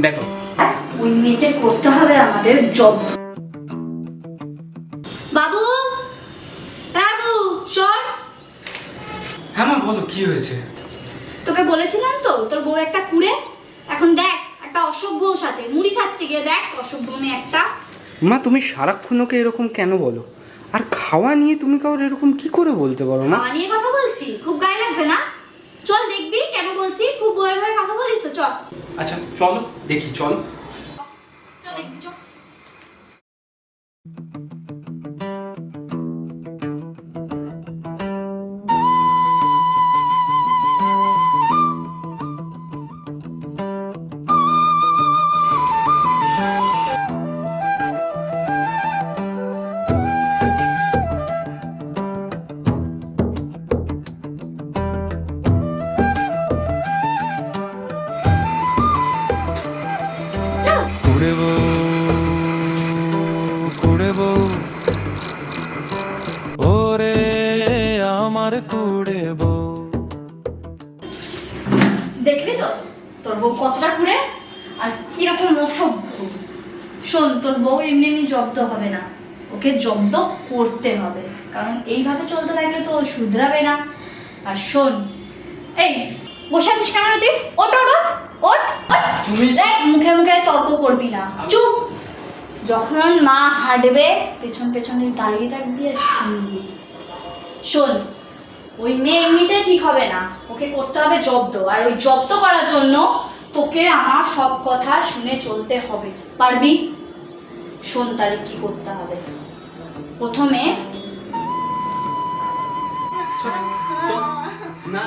দেখো ওই মেয়েকে করতে হবে আমাদের জব। বাবু, বাবু শোন। হ্যাঁ মা বলো, কি হয়েছে? তোকে বলেছিলাম তো তোর বউ একটা কুড়ে। এখন দেখ একটা অসভ্যর সাথে মুড়ি খাচ্ছে, গিয়ে দেখ অসভ্য মেয়ে একটা। মা তুমি সারাক্ষণ ওকে এরকম কেন বলো? আর খাওয়া নিয়ে তুমি কাউর এরকম কি করে বলতে পারো মা? খাওয়া নিয়ে কথা বলছি, খুব গায়ে লাগছে না? চল দেখবি কেন বলছি, খুব ভয়ে ভয়ে কথা বলিস তো, চল। আচ্ছা চলো দেখি, চলো। চল দেখবি, চল। কুড়েবো ওরে আমার কুড়েবো। দেখলি তো তোর বউ কতটা কুড়ে আর কিরকম অসভ্য। শোন, তোর বউ এমনি এমনি জব্দ হবে না, ওকে জব্দ করতে হবে, কারণ এইভাবে চলতে লাগলে তো ও শুধরাবে না। আর শোন, এই বসে আছিস কেন রে তুই? ওঠ ওঠ ওঠ ওঠ ওঠ। দেখ মুখে মুখে তর্ক করবি না, চুপ। যখন মা হাঁটবে পেছন পেছনে দাঁড়িয়ে থাকবি আর শুনবি। শোন, ওই মেয়ে এমনিতে ঠিক হবে না, ওকে করতে হবে জব্দ, আর ওই জব্দ করার জন্য তোকে আমার সব কথা শুনে চলতে হবে। পারবি? শোন তাহলে কি করতে হবে। প্রথমে চল, চল। না